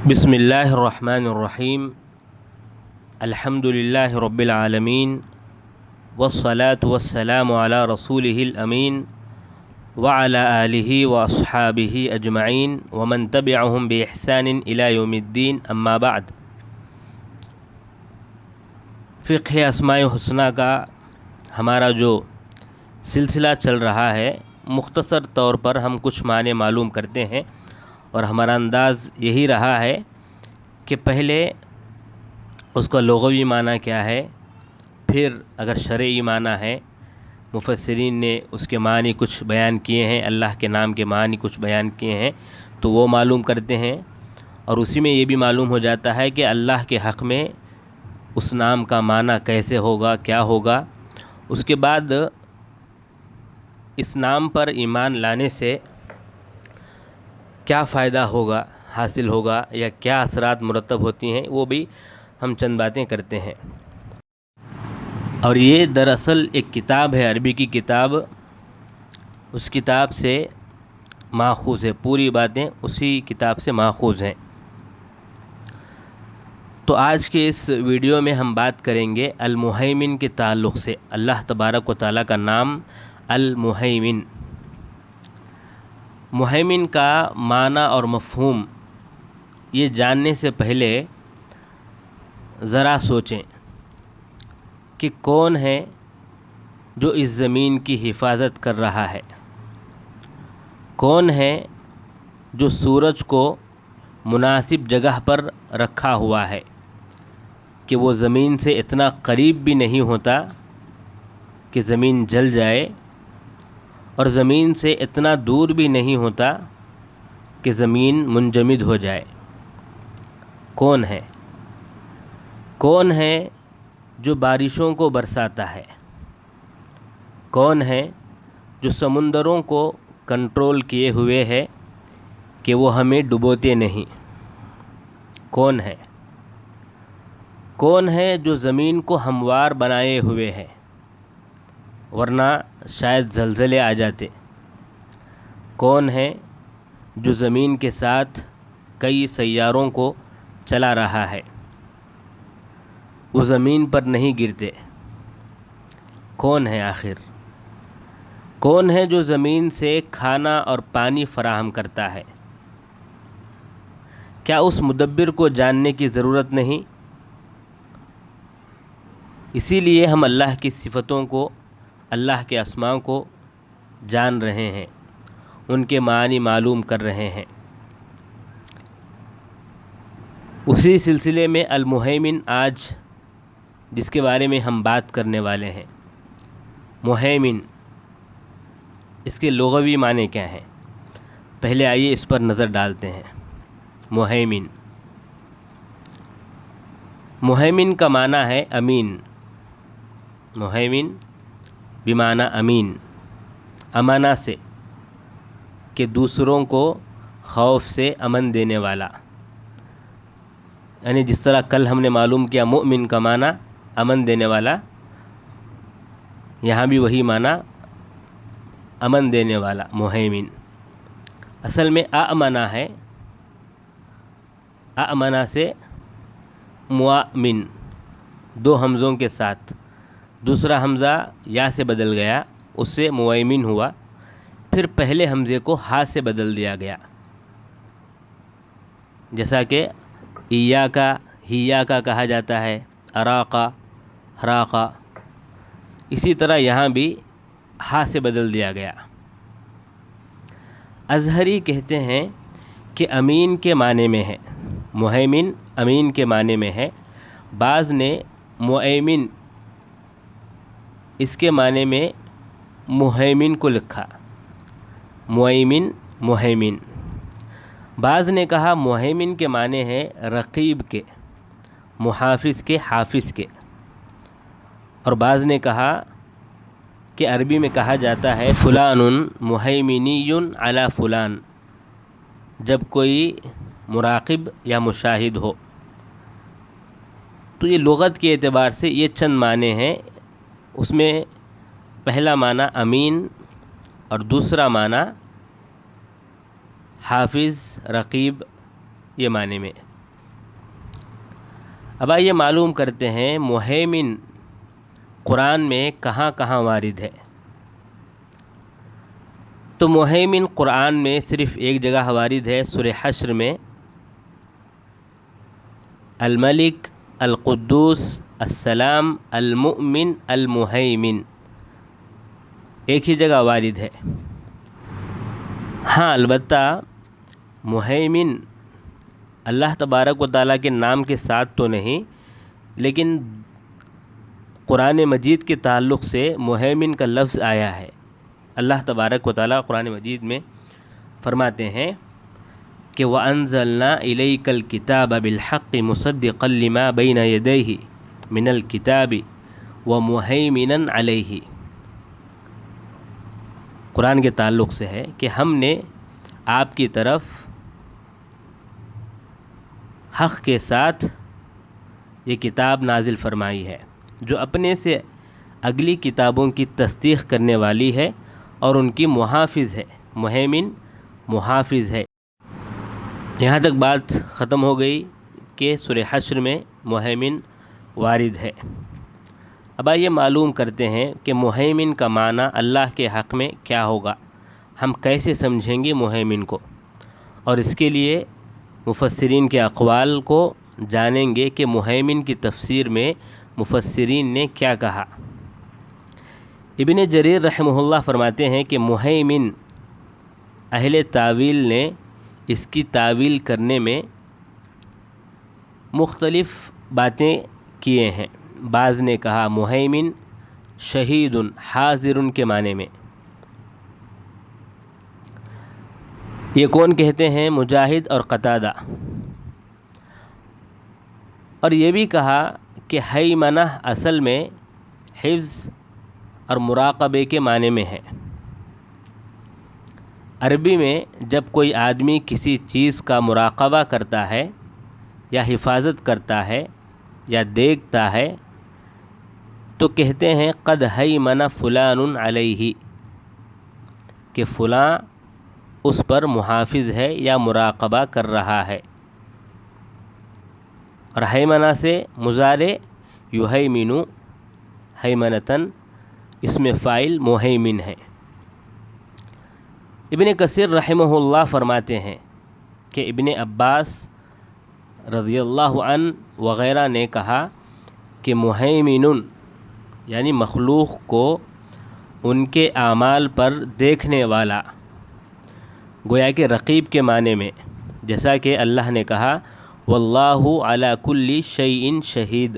بسم اللہ الرحمن الرحیم الحمد للہ رب العالمین والصلاة والسلام علی رسولہ الامین وعلی آلہ واصحابہ اجمعین ومن تبعہم بإحسان الی یوم الدین اما بعد۔ فقہ اسماء الحسنی کا ہمارا جو سلسلہ چل رہا ہے، مختصر طور پر ہم کچھ معنی معلوم کرتے ہیں، اور ہمارا انداز یہی رہا ہے کہ پہلے اس کا لغوی معنی کیا ہے، پھر اگر شرعی معنی ہے، مفسرین نے اس کے معنی کچھ بیان کیے ہیں، اللہ کے نام کے معنی کچھ بیان کیے ہیں تو وہ معلوم کرتے ہیں، اور اسی میں یہ بھی معلوم ہو جاتا ہے کہ اللہ کے حق میں اس نام کا معنی کیسے ہوگا، کیا ہوگا۔ اس کے بعد اس نام پر ایمان لانے سے کیا فائدہ ہوگا، حاصل ہوگا، یا کیا اثرات مرتب ہوتی ہیں، وہ بھی ہم چند باتیں کرتے ہیں۔ اور یہ دراصل ایک کتاب ہے، عربی کی کتاب، اس کتاب سے ماخوذ ہے، پوری باتیں اسی کتاب سے ماخوذ ہیں۔ تو آج کے اس ویڈیو میں ہم بات کریں گے المہیمن کے تعلق سے، اللہ تبارک و تعالیٰ کا نام المہیمن۔ مہیمن کا معنی اور مفہوم یہ جاننے سے پہلے ذرا سوچیں کہ کون ہے جو اس زمین کی حفاظت کر رہا ہے، کون ہے جو سورج کو مناسب جگہ پر رکھا ہوا ہے کہ وہ زمین سے اتنا قریب بھی نہیں ہوتا کہ زمین جل جائے، اور زمین سے اتنا دور بھی نہیں ہوتا کہ زمین منجمد ہو جائے۔ کون ہے؟ کون ہے جو بارشوں کو برساتا ہے؟ کون ہے جو سمندروں کو کنٹرول کیے ہوئے ہے کہ وہ ہمیں ڈبوتے نہیں؟ کون ہے؟ کون ہے جو زمین کو ہموار بنائے ہوئے ہے، ورنہ شاید زلزلے آ جاتے؟ کون ہے جو زمین کے ساتھ کئی سیاروں کو چلا رہا ہے، وہ زمین پر نہیں گرتے؟ کون ہے آخر؟ کون ہے جو زمین سے کھانا اور پانی فراہم کرتا ہے؟ کیا اس مدبر کو جاننے کی ضرورت نہیں؟ اسی لیے ہم اللہ کی صفتوں کو، اللہ کے اسماء کو جان رہے ہیں، ان کے معنی معلوم کر رہے ہیں۔ اسی سلسلے میں المہیمن آج جس کے بارے میں ہم بات کرنے والے ہیں، مہیمن، اس کے لغوی معنی کیا ہیں؟ پہلے آئیے اس پر نظر ڈالتے ہیں۔ مہیمن، مہیمن کا معنی ہے امین۔ مہیمن بمعنی امین، امانہ سے، کہ دوسروں کو خوف سے امن دینے والا۔ یعنی جس طرح کل ہم نے معلوم کیا مؤمن کا معنی امن دینے والا، یہاں بھی وہی معنی امن دینے والا، مہیمن۔ اصل میں اَأْمَنَ ہے، اَأْمَنَ سے مؤمن، دو حمزوں کے ساتھ، دوسرا حمزہ یا سے بدل گیا، اس سے مؤمن ہوا، پھر پہلے حمزے کو ہا سے بدل دیا گیا، جیسا کہ ایاکا ہیاکا کہا جاتا ہے، اراقا ہراقا، اسی طرح یہاں بھی ہا سے بدل دیا گیا۔ ازہری کہتے ہیں کہ امین کے معنی میں ہے، مہیمن امین کے معنی میں ہے۔ بعض نے مؤمن اس کے معنی میں مہیمن کو لکھا، مؤمن مہیمن۔ بعض نے کہا مہیمن کے معنی ہے رقیب کے، محافظ کے، حافظ کے۔ اور بعض نے کہا کہ عربی میں کہا جاتا ہے فلان مہیمنی علی فلان، جب کوئی مراقب یا مشاہد ہو۔ تو یہ لغت کے اعتبار سے یہ چند معنی ہیں، اس میں پہلا معنی امین اور دوسرا معنی حافظ، رقیب، یہ معنی میں۔ اب آئیے معلوم کرتے ہیں مہیمن قرآن میں کہاں کہاں وارد ہے۔ تو مہیمن قرآن میں صرف ایک جگہ وارد ہے، سورہ حشر میں، الملک القدوس السلام المؤمن المہیمن، ایک ہی جگہ وارد ہے۔ ہاں البتہ مہیمن اللہ تبارک و تعالیٰ کے نام کے ساتھ تو نہیں، لیکن قرآن مجید کے تعلق سے مہیمن کا لفظ آیا ہے۔ اللہ تبارک و تعالیٰ قرآن مجید میں فرماتے ہیں کہ وَأَنزَلْنَا إِلَيْكَ الْكِتَابَ بِالْحَقِّ مُصَدِّقًا لِمَا بَيْنَ يَدَيْهِ مِنَ الْكِتَابِ وَمُهَيْمِنًا عَلَيْهِ۔ قرآن کے تعلق سے ہے کہ ہم نے آپ کی طرف حق کے ساتھ یہ کتاب نازل فرمائی ہے جو اپنے سے اگلی کتابوں کی تصدیق کرنے والی ہے اور ان کی محافظ ہے۔ مہیمن محافظ ہے۔ یہاں تک بات ختم ہو گئی کہ سورہ حشر میں مہیمن وارد ہے۔ اب آئیے معلوم کرتے ہیں کہ مہیمن کا معنی اللہ کے حق میں کیا ہوگا، ہم کیسے سمجھیں گے مہیمن کو، اور اس کے لیے مفسرین کے اقوال کو جانیں گے کہ مہیمن کی تفسیر میں مفسرین نے کیا کہا۔ ابن جریر رحمہ اللہ فرماتے ہیں کہ مہیمن اہل تاویل نے اس کی تاویل کرنے میں مختلف باتیں کیے ہیں۔ بعض نے کہا مہیمن شہید حاضر کے معنی میں۔ یہ کون کہتے ہیں؟ مجاہد اور قتادہ۔ اور یہ بھی کہا کہ ہیمنہ اصل میں حفظ اور مراقبے کے معنی میں ہے۔ عربی میں جب کوئی آدمی کسی چیز کا مراقبہ کرتا ہے یا حفاظت کرتا ہے یا دیکھتا ہے تو کہتے ہیں قد ہیمن فلان علیہ، کہ فلاں اس پر محافظ ہے یا مراقبہ کر رہا ہے۔ اور ہیمنہ سے مضارع یہیمن ہیمنتاً، اس میں فاعل مہیمن ہے۔ ابن کثیر رحمہ اللہ فرماتے ہیں کہ ابن عباس رضی اللہ عنہ وغیرہ نے کہا کہ مہیمن یعنی مخلوق کو ان کے اعمال پر دیکھنے والا، گویا کہ رقیب کے معنی میں، جیسا کہ اللہ نے کہا واللہ علی کل شیء شہید،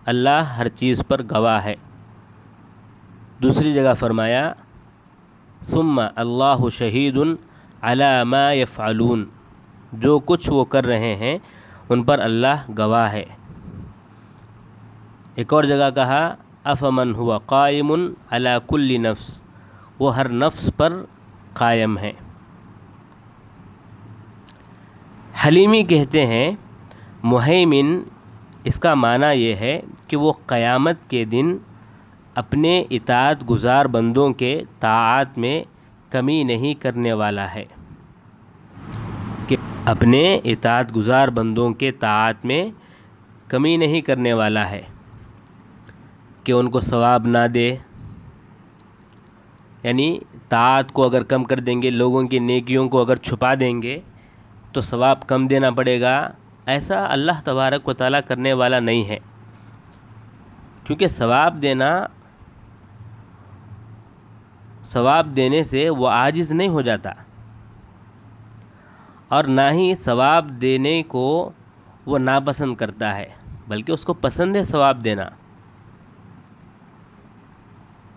اللہ ہر چیز پر گواہ ہے۔ دوسری جگہ فرمایا ثم اللہ شہید علی ما یفعلون، جو کچھ وہ کر رہے ہیں ان پر اللہ گواہ ہے۔ ایک اور جگہ کہا افمن هو قائم علی کل نفس، وہ ہر نفس پر قائم ہے۔ حلیمی کہتے ہیں مہیمن اس کا معنی یہ ہے کہ وہ قیامت کے دن اپنے اطاعت گزار بندوں کے طاعات میں کمی نہیں کرنے والا ہے، کہ اپنے اطاعت گزار بندوں کے طاعات میں کمی نہیں کرنے والا ہے کہ ان کو ثواب نہ دے، یعنی طاعت کو اگر کم کر دیں گے، لوگوں کی نیکیوں کو اگر چھپا دیں گے تو ثواب کم دینا پڑے گا، ایسا اللہ تبارک و تعالیٰ کرنے والا نہیں ہے۔ کیونکہ ثواب دینے سے وہ عاجز نہیں ہو جاتا، اور نہ ہی ثواب دینے کو وہ ناپسند کرتا ہے، بلکہ اس کو پسند ہے ثواب دینا۔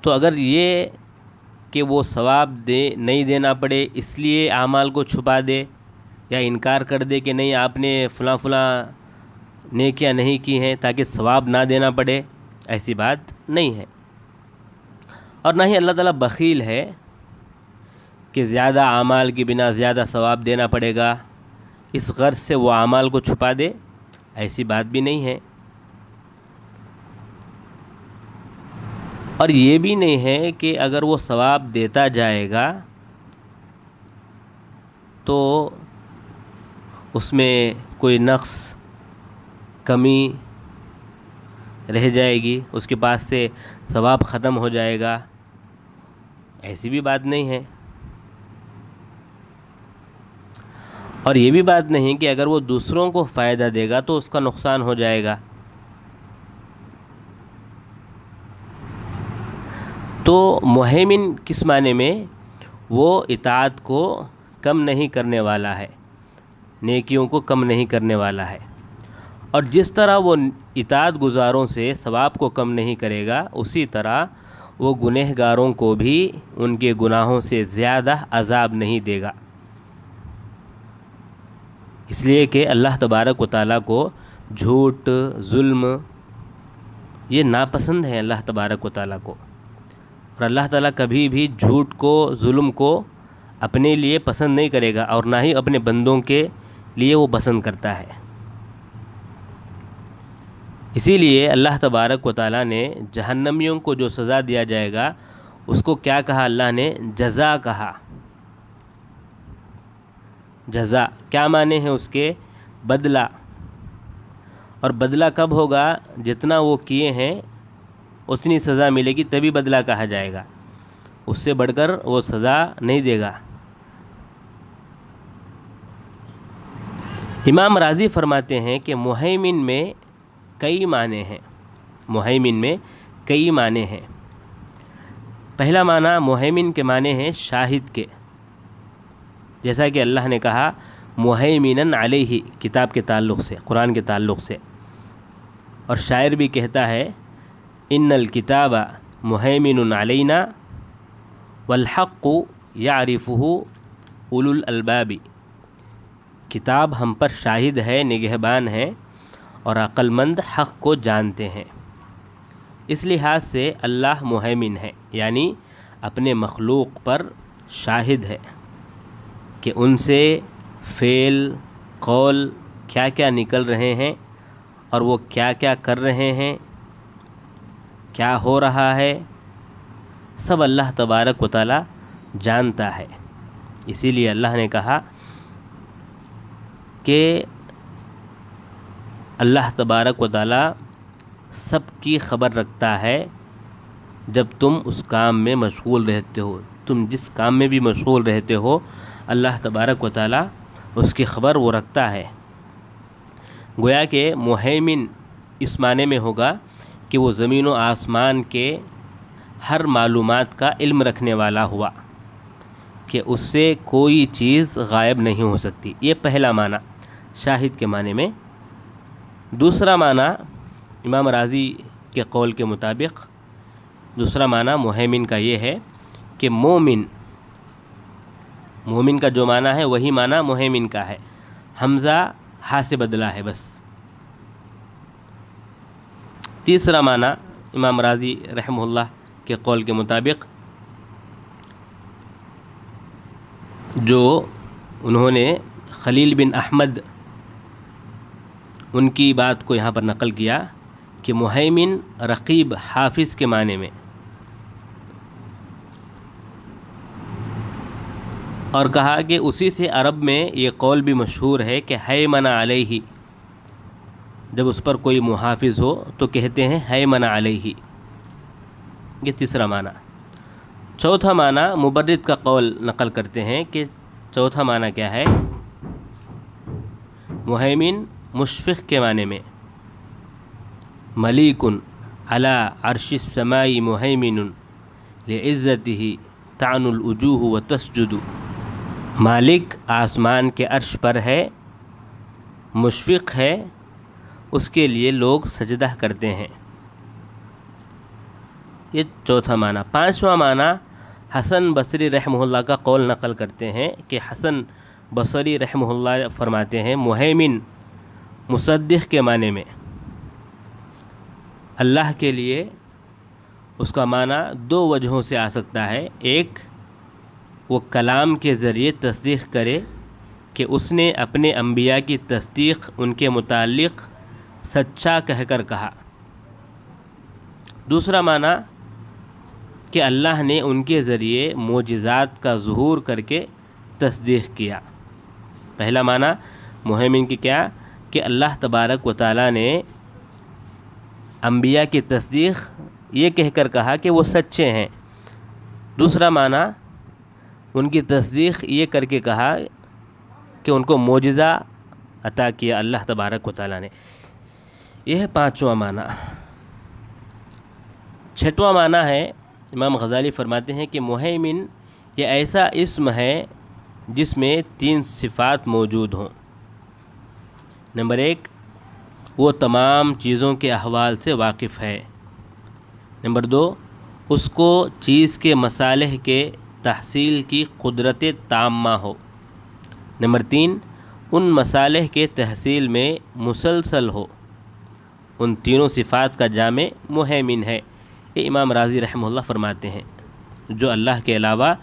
تو اگر یہ کہ وہ ثواب نہیں دینا پڑے اس لیے اعمال کو چھپا دے یا انکار کر دے کہ نہیں آپ نے فلاں فلاں نیکیاں نہیں کی ہیں تاکہ ثواب نہ دینا پڑے، ایسی بات نہیں ہے۔ اور نہ ہی اللہ تعالیٰ بخیل ہے کہ زیادہ اعمال کی بنا زیادہ ثواب دینا پڑے گا، اس غرض سے وہ اعمال کو چھپا دے، ایسی بات بھی نہیں ہے۔ اور یہ بھی نہیں ہے کہ اگر وہ ثواب دیتا جائے گا تو اس میں کوئی نقص کمی رہ جائے گی، اس کے پاس سے ثواب ختم ہو جائے گا، ایسی بھی بات نہیں ہے۔ اور یہ بھی بات نہیں کہ اگر وہ دوسروں کو فائدہ دے گا تو اس کا نقصان ہو جائے گا۔ تو مہیمن کس معنی میں؟ وہ اطاعت کو کم نہیں کرنے والا ہے، نیکیوں کو کم نہیں کرنے والا ہے، اور جس طرح وہ اطاعت گزاروں سے ثواب کو کم نہیں کرے گا، اسی طرح وہ گنہگاروں کو بھی ان کے گناہوں سے زیادہ عذاب نہیں دے گا، اس لیے کہ اللہ تبارک و تعالیٰ کو جھوٹ، ظلم یہ ناپسند ہے اللہ تبارک و تعالیٰ کو، اور اللہ تعالیٰ کبھی بھی جھوٹ کو، ظلم کو اپنے لیے پسند نہیں کرے گا، اور نہ ہی اپنے بندوں کے لیے وہ پسند کرتا ہے۔ اسی لیے اللہ تبارک و تعالیٰ نے جہنمیوں کو جو سزا دیا جائے گا اس کو کیا کہا؟ اللہ نے جزا کہا۔ جزا کیا معنی ہے اس کے؟ بدلہ، اور بدلہ کب ہوگا؟ جتنا وہ کیے ہیں اتنی سزا ملے گی، تبھی بدلہ کہا جائے گا، اس سے بڑھ کر وہ سزا نہیں دے گا۔ امام راضی فرماتے ہیں کہ مہیمن میں کئی معنی ہیں، مہیمن میں کئی معنی ہیں۔ پہلا معنی مہیمن کے معنی ہیں شاہد کے، جیسا کہ اللہ نے کہا مہیمنن علیہ کتاب کے تعلق سے، قرآن کے تعلق سے، اور شاعر بھی کہتا ہے ان الکتاب مہیمن علینا والحق یعرفہ اولو الالباب، کتاب ہم پر شاہد ہے، نگہبان ہے، اور عقل مند حق کو جانتے ہیں۔ اس لحاظ سے اللہ مہیمن ہے، یعنی اپنے مخلوق پر شاہد ہے کہ ان سے فعل، قول کیا کیا نکل رہے ہیں، اور وہ کیا کیا کر رہے ہیں، کیا ہو رہا ہے، سب اللہ تبارک و تعالی جانتا ہے۔ اسی لیے اللہ نے کہا کہ اللہ تبارک و تعالی سب کی خبر رکھتا ہے، جب تم اس کام میں مشغول رہتے ہو، تم جس کام میں بھی مشغول رہتے ہو اللہ تبارک و تعالی اس کی خبر وہ رکھتا ہے۔ گویا کہ مہیمن اس معنی میں ہوگا کہ وہ زمین و آسمان کے ہر معلومات کا علم رکھنے والا ہوا، کہ اس سے کوئی چیز غائب نہیں ہو سکتی۔ یہ پہلا معنی شاہد کے معنی میں۔ دوسرا معنی امام راضی کے قول کے مطابق، دوسرا معنی مہیمن کا یہ ہے کہ مومن، مومن کا جو معنی ہے وہی معنی مہیمن کا ہے، حمزہ ہا سے بدلا ہے بس۔ تیسرا معنی امام راضی رحمہ اللہ کے قول کے مطابق، جو انہوں نے خلیل بن احمد ان کی بات کو یہاں پر نقل کیا کہ مہیمن رقیب، حافظ کے معنی میں، اور کہا کہ اسی سے عرب میں یہ قول بھی مشہور ہے کہ ہیمن علیہ، جب اس پر کوئی محافظ ہو تو کہتے ہیں ہیمن علیہ۔ یہ تیسرا معنی۔ چوتھا معنی مبرد کا قول نقل کرتے ہیں کہ چوتھا معنی کیا ہے؟ مہیمن مشفق کے معنی میں، ملیک علی عرش السماء مہیمن لعزتہ تعن الوجوہ وتسجد، مالک آسمان کے عرش پر ہے، مشفق ہے، اس کے لیے لوگ سجدہ کرتے ہیں۔ یہ چوتھا معنی۔ پانچواں معنی حسن بصری رحمہ اللہ کا قول نقل کرتے ہیں کہ حسن بصری رحمہ اللہ فرماتے ہیں مہیمن مصدق کے معنی میں، اللہ کے لیے اس کا معنی دو وجہوں سے آ سکتا ہے۔ ایک، وہ کلام کے ذریعے تصدیق کرے کہ اس نے اپنے انبیاء کی تصدیق ان کے متعلق سچا کہہ کر کہا۔ دوسرا معنی کہ اللہ نے ان کے ذریعے معجزات کا ظہور کر کے تصدیق کیا۔ پہلا معنی مہیمن کی کیا؟ کہ اللہ تبارک و تعالیٰ نے انبیاء کی تصدیق یہ کہہ کر کہا کہ وہ سچے ہیں. دوسرا معنی ان کی تصدیق یہ کر کے کہا کہ ان کو معجزہ عطا کیا اللہ تبارک و تعالیٰ نے. یہ ہے پانچواں معنی. چھٹواں معنی ہے، امام غزالی فرماتے ہیں کہ مہیمن یہ ایسا اسم ہے جس میں 3 صفات موجود ہوں. نمبر 1، وہ تمام چیزوں کے احوال سے واقف ہے. نمبر 2، اس کو چیز کے مصالح کے تحصیل کی قدرت تامہ ہو. نمبر 3، ان مصالح کے تحصیل میں مسلسل ہو. ان تینوں صفات کا جامع مہیمن ہے. یہ امام رازی رحمہ اللہ فرماتے ہیں، جو اللہ کے علاوہ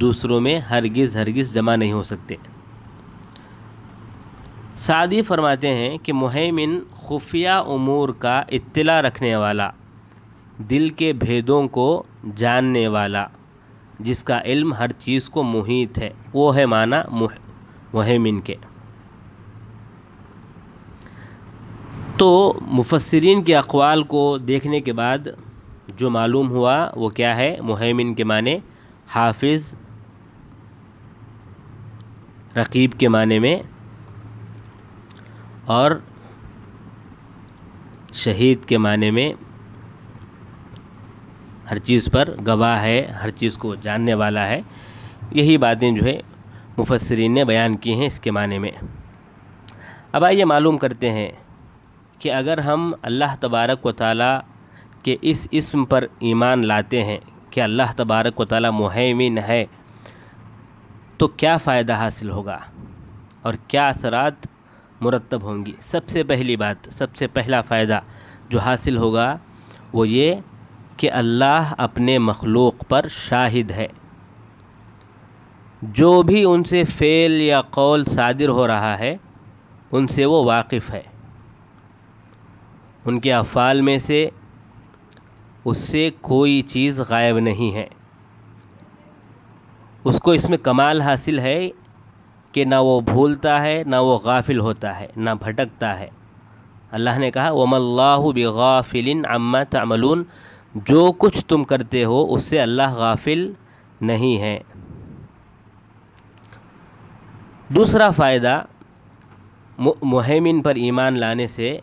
دوسروں میں ہرگز جمع نہیں ہو سکتے. سعدی فرماتے ہیں کہ مہیمن خفیہ امور کا اطلاع رکھنے والا، دل کے بھیدوں کو جاننے والا، جس کا علم ہر چیز کو محیط ہے، وہ ہے معنی مہیمن کے. تو مفسرین کے اقوال کو دیکھنے کے بعد جو معلوم ہوا وہ کیا ہے؟ مہیمن کے معنی حافظ، رقیب کے معنی میں، اور شہید کے معنی میں ہر چیز پر گواہ ہے، ہر چیز کو جاننے والا ہے. یہی باتیں جو ہے مفسرین نے بیان کی ہیں اس کے معنی میں. اب آئیے معلوم کرتے ہیں کہ اگر ہم اللہ تبارک و تعالیٰ کے اس اسم پر ایمان لاتے ہیں کہ اللہ تبارک و تعالیٰ مہیمن ہے، تو کیا فائدہ حاصل ہوگا اور کیا اثرات مرتب ہوں گی؟ سب سے پہلی بات، سب سے پہلا فائدہ جو حاصل ہوگا وہ یہ کہ اللہ اپنے مخلوق پر شاہد ہے. جو بھی ان سے فعل یا قول صادر ہو رہا ہے ان سے وہ واقف ہے. ان کے افعال میں سے اس سے کوئی چیز غائب نہیں ہے. اس کو اس میں کمال حاصل ہے کہ نہ وہ بھولتا ہے، نہ وہ غافل ہوتا ہے، نہ بھٹکتا ہے. اللہ نے کہا وَمَا اللَّهُ بِغَافِلٍ عَمَّا تَعْمَلُونَ، جو کچھ تم کرتے ہو اس سے اللہ غافل نہیں ہے. دوسرا فائدہ مہیمن پر ایمان لانے سے،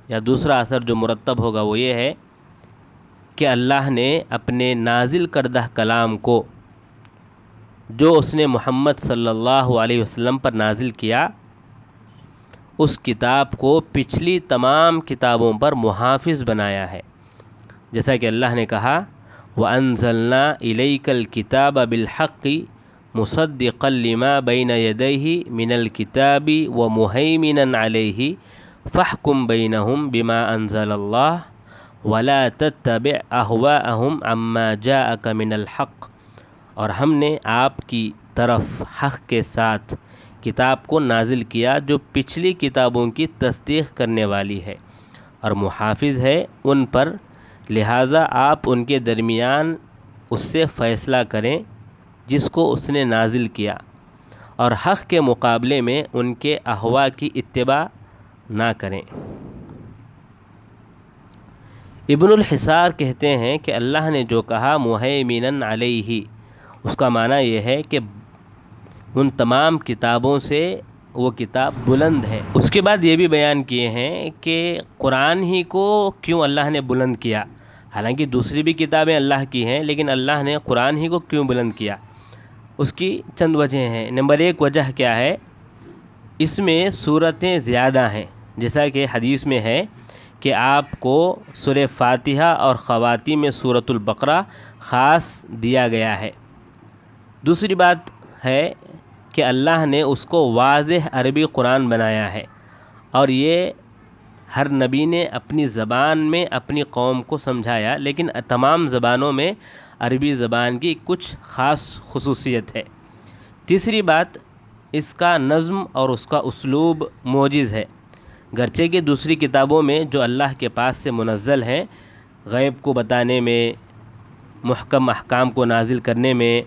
یا دوسرا اثر جو مرتب ہوگا وہ یہ ہے کہ اللہ نے اپنے نازل کردہ کلام کو، جو اس نے محمد صلی اللہ علیہ وسلم پر نازل کیا، اس کتاب کو پچھلی تمام کتابوں پر محافظ بنایا ہے. جیسا کہ اللہ نے کہا وَأَنزَلْنَا إِلَيْكَ الْكِتَابَ بِالْحَقِّ مُصَدِّقًا لِمَا بَيْنَ يَدَيْهِ مِنَ الْكِتَابِ وَمُهَيْمِنًا عَلَيْهِ فَاحْكُم بَيْنَهُم بِمَا أَنزَلَ اللَّهُ وَلَا تَتَّبِعْ أَهْوَاءَهُمْ عَمَّا جَاءَكَ مِنَ الْحَقِّ. اور ہم نے آپ کی طرف حق کے ساتھ کتاب کو نازل کیا جو پچھلی کتابوں کی تصدیق کرنے والی ہے اور محافظ ہے ان پر، لہٰذا آپ ان کے درمیان اس سے فیصلہ کریں جس کو اس نے نازل کیا، اور حق کے مقابلے میں ان کے اہوا کی اتباع نہ کریں. ابن الحصار کہتے ہیں کہ اللہ نے جو کہا مہیمنن علیہ، اس کا معنی یہ ہے کہ ان تمام کتابوں سے وہ کتاب بلند ہے. اس کے بعد یہ بھی بیان کیے ہیں کہ قرآن ہی کو کیوں اللہ نے بلند کیا. حالانکہ دوسری بھی کتابیں اللہ کی ہیں، لیکن اللہ نے قرآن ہی کو کیوں بلند کیا؟ اس کی چند وجہ ہیں. نمبر 1 وجہ کیا ہے؟ اس میں صورتیں زیادہ ہیں، جیسا کہ حدیث میں ہے کہ آپ کو سورہ فاتحہ اور خواتین میں سورۃ البقرہ خاص دیا گیا ہے. دوسری بات ہے کہ اللہ نے اس کو واضح عربی قرآن بنایا ہے، اور یہ ہر نبی نے اپنی زبان میں اپنی قوم کو سمجھایا، لیکن تمام زبانوں میں عربی زبان کی کچھ خاص خصوصیت ہے. تیسری بات، اس کا نظم اور اس کا اسلوب معجز ہے. گرچہ کہ دوسری کتابوں میں جو اللہ کے پاس سے منزل ہیں، غیب کو بتانے میں، محکم احکام کو نازل کرنے میں،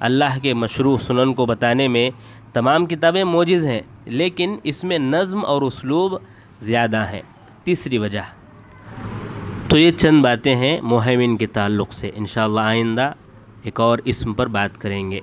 اللہ کے مشروع سنن کو بتانے میں تمام کتابیں موجز ہیں لیکن اس میں نظم اور اسلوب زیادہ ہیں. تیسری وجہ. تو یہ چند باتیں ہیں مہیمن کے تعلق سے. انشاءاللہ آئندہ ایک اور اسم پر بات کریں گے.